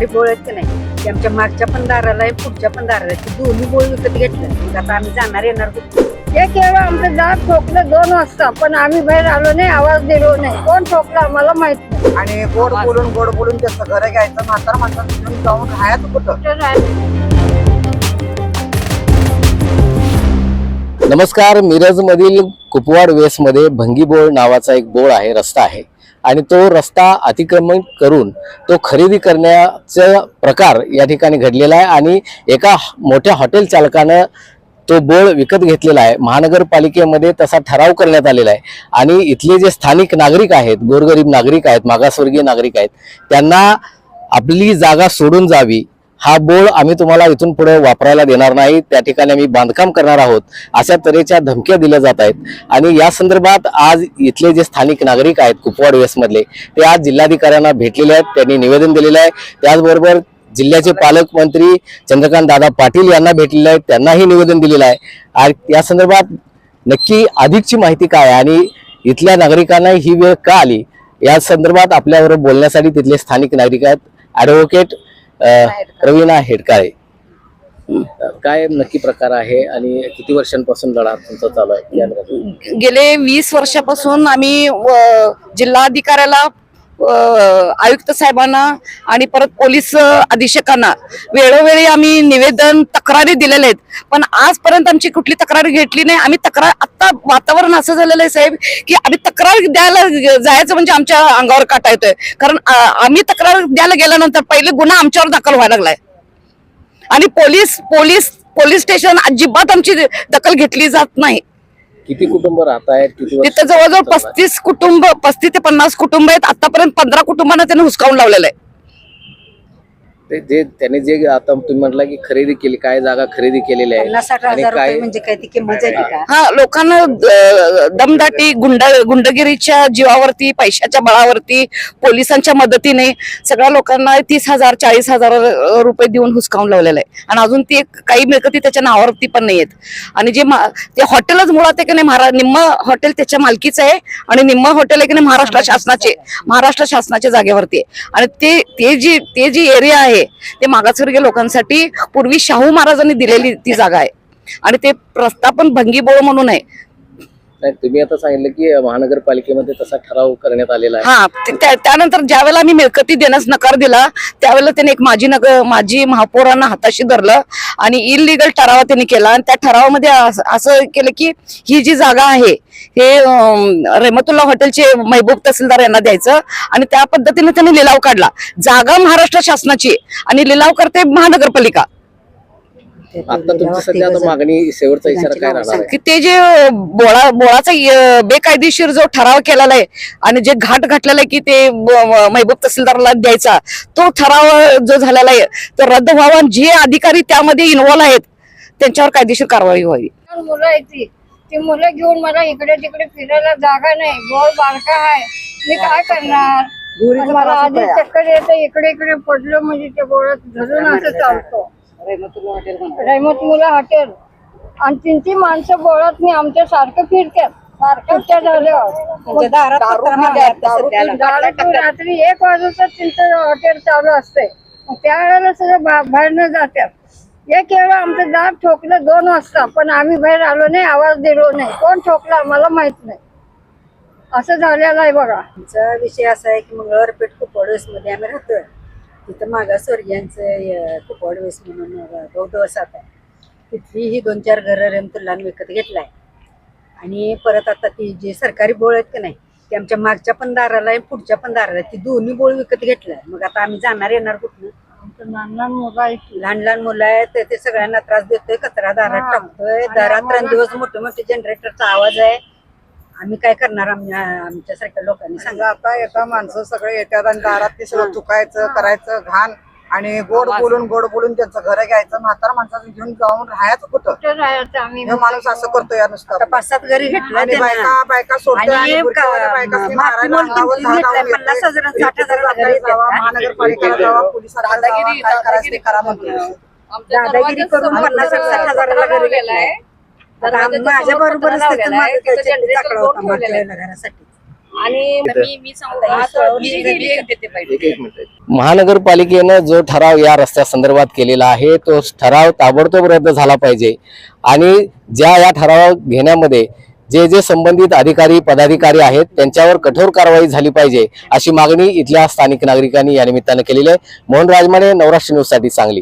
सरकारी बोळ आहेत की नाही ते आमच्या मागच्या पण दाराला आहे पुढच्या पण दाराला आहे. ते दोन्ही बोळ विकत घेतलं. मग आता आम्ही जाणार येणार कुठे? एक वेळा आमचं दार ठोकलं 2 वाजता, पण आम्ही बाहेर आलो नाही, आवाज दिलो नाही. कोण ठोकलं आम्हाला माहित नाही. आणि गोड बोलून त्याचं घर घ्यायचं, म्हातार माणसाचं घेऊन जाऊन राहायचं कुठं? नमस्कार. मिरजमधील कुपवाड वेसमध्ये भंगीबोळ नावाचा एक बोळ आहे, रस्ता आहे आणि तो रस्ता अतिक्रमण करून तो खरेदी करण्याचा प्रकार या ठिकाणी घडलेला आहे आणि एका मोठ्या हॉटेल चालकानं तो बोळ विकत घेतलेला आहे. महानगरपालिकेमध्ये तसा ठराव करण्यात आलेला आहे आणि इथले जे स्थानिक नागरिक आहेत, गोरगरीब नागरिक आहेत, मागासवर्गीय नागरिक आहेत, त्यांना आपली जागा सोडून जावी, हा बोळ आम्ही तुम्हाला इथून पुढे वापरायला देणार नाही, त्या ठिकाणी आम्ही बांधकाम करणार आहोत, अशा तऱ्हेच्या धमक्या दिल्या जात आहेत. आणि या संदर्भात आज इथले जे स्थानिक नागरिक आहेत कुपवाड वेसमधले, ते आज जिल्हाधिकाऱ्यांना भेटलेले आहेत, त्यांनी निवेदन दिलेलं आहे. त्याचबरोबर जिल्ह्याचे पालकमंत्री चंद्रकांत दादा पाटील यांना भेटलेले आहेत, त्यांनाही निवेदन दिलेलं आहे. आणि या संदर्भात नक्की अधिकची माहिती काय आणि इथल्या नागरिकांना ही वेळ का आली, या संदर्भात आपल्याबरोबर बोलण्यासाठी तिथले स्थानिक नागरिक आहेत. ॲडव्होकेट रवीना हेडकाळे, काय नक्की प्रकार आहे आणि किती वर्षांपासून लढा तुमचा चालू आहे? गेले 20 वर्षापासून आम्ही जिल्हाधिकाऱ्याला, आयुक्त साहेबांना आणि परत पोलीस अधीक्षकांना वेळोवेळी आम्ही निवेदन, तक्रारी दिलेल्या आहेत, पण आजपर्यंत आमची कुठली तक्रार घेतली नाही. आम्ही तक्रार, आता वातावरण असं झालेलं आहे साहेब की आम्ही तक्रार द्यायला जायचं म्हणजे आमच्या अंगावर काटा येतोय. कारण आम्ही तक्रार द्यायला गेल्यानंतर पहिले गुन्हा आमच्यावर दाखल व्हायला लागलाय आणि पोलीस स्टेशन अजिबात आमची दखल घेतली जात नाही. किती कुटुंब राहत आहेत? तिथं जवळजवळ 35 ते 50 कुटुंब आहेत. आतापर्यंत 15 कुटुंबांना त्याने हुसकावून लावलेलं आहे. त्याने जे आता तुम्ही म्हटलं की खरेदी केली, काय जागा खरेदी केलेली आहे, 50-60 हजार म्हणजे काय ती किंमत आहे का? हा, लोकांना दमदाटी, गुंडगिरीच्या जीवावरती, पैशाच्या बळावरती, पोलिसांच्या मदतीने सगळ्या लोकांना 30,000 40,000 रुपये देऊन हुसकावून लावलेलं आहे. आणि अजून ती काही मिळकती त्याच्या नावावरती पण नाही आहेत. आणि ते हॉटेलच मुळात आहे की नाही, निम्म हॉटेल त्याच्या मालकीचं आहे आणि निम्म हॉटेल आहे की नाही महाराष्ट्र शासनाच्या जागेवरती आहे. आणि ते जी एरिया आहे ते मागासवर्गीय लोकांसाठी पूर्वी शाहू महाराजांनी दिलेली ती जागा आहे आणि ते प्रस्थापन भंगीबोळ म्हणून आहे. तुम्ही आता सांगितलं की महानगरपालिकेमध्ये तसा ठराव करण्यात आलेला आहे. हा, त्यानंतर ज्यावेळेला आम्ही मिळकती देण्यास नकार दिला त्यावेळेला त्याने एक माजी महापौरांना हाताशी धरलं आणि इलिगल ठराव त्यांनी केला. आणि त्या ठरावामध्ये असं केलं की ही जी जागा आहे हे रहमतुल्ला हॉटेलचे महबूब तहसीलदार यांना द्यायचं आणि त्या पद्धतीने त्यांनी लिलाव काढला. जागा महाराष्ट्र शासनाची आणि लिलाव करते महानगरपालिका. आता तुमची सध्या मागणी, शेवटचा इशारा काय राहणार आहे? की ते जे बोळाचा बेकायदेशीर जो ठराव केलेला आहे आणि जे घाट घातलेला आहे की ते महबूब तहसीलदारला द्यायचा, तो ठराव जो झालेला आहे तो रद्द व्हावा. जे अधिकारी त्यामध्ये इन्व्हॉल्व आहेत त्यांच्यावर कायदेशीर कारवाई व्हावी. मुलं आहेत ती मुलं घेऊन मला इकडे तिकडे फिरायला जागा नाही, बोळ बारका आहे, मी काय करणार? मला आधी चक्कर येतं, इकडे पडलं म्हणजे ते बोळात धरून असं चालतो. रहमतुल्ला हॉटेल आणि ती माणसं बोळात मी आमच्या सारखं फिरतात. सुट्ट्या झाल्यावर रात्री 1 वाजता त्यांचं हॉटेल चालू असते. त्यावेळेला सगळं बाहेरनं जातात. एक वेळा आमचं दार ठोकलं 2 वाजता, पण आम्ही बाहेर आलो नाही, आवाज दिलो नाही. कोण ठोकला आम्हाला माहित नाही. असं झालेलं आहे बघा. आमचा विषय असा आहे की मंगळवारपेठ कुपवाड वेसमध्ये आम्ही राहतोय. तिथं मागासवर्गीयांचं कुपवाड वेस म्हणून बौद्ध वसाहत आहे. तिथली ही 2-4 घरं रहमतुल्लाह विकत घेतलाय. आणि परत आता ती जे सरकारी बोळ आहेत की नाही ते आमच्या मागच्या पण दाराला आहे पुढच्या पण दाराला आहे. ती दोन्ही बोळ विकत घेतलाय. मग आता आम्ही जाणार येणार कुठनं? लहान मुलं आहेत, ते सगळ्यांना त्रास देतोय, कचरा दारात टाकतोय. दारात दिवस मोठे जनरेटरचा आवाज आहे. आम्ही काय करणार आमच्यासारख्या लोकांनी सांगा? आता एका माणसं सगळे येतात आणि दारात ते सगळं चुकायचं, करायचं घाण आणि गोड बोलून त्यांचं घर घ्यायचं, म्हातार माणसाचं घेऊन जाऊन राहायचं कुठं? आम्ही हे माणूस असं करतोय या नुसतं. 5-7 घरी घेतलं. बायका सोडतोय आणि महानगरपालिकेला जावा, पोलिसांना जावा, काय करायचं ते करा म्हणतो. दादागिरी करून 50-60 हजाराला घरी गेलाय. माझ्या बरोबरच घरासाठी आणि मी सांगू का, तो देते पाहिजे. महानगरपालिकेनं जो ठराव या रस्त्या संदर्भात केलेला आहे तो ठराव ताबडतोब रद्द झाला पाहिजे आणि ज्या या ठराव घेण्यामध्ये जे जे संबंधित अधिकारी पदाधिकारी आहेत त्यांच्यावर कठोर कारवाई झाली पाहिजे अशी मागणी इथल्या स्थानिक नागरिकांनी या निमित्तानं केलेली आहे. मोहन राजमाने, नवराष्ट्र न्यूज साठी सांगली.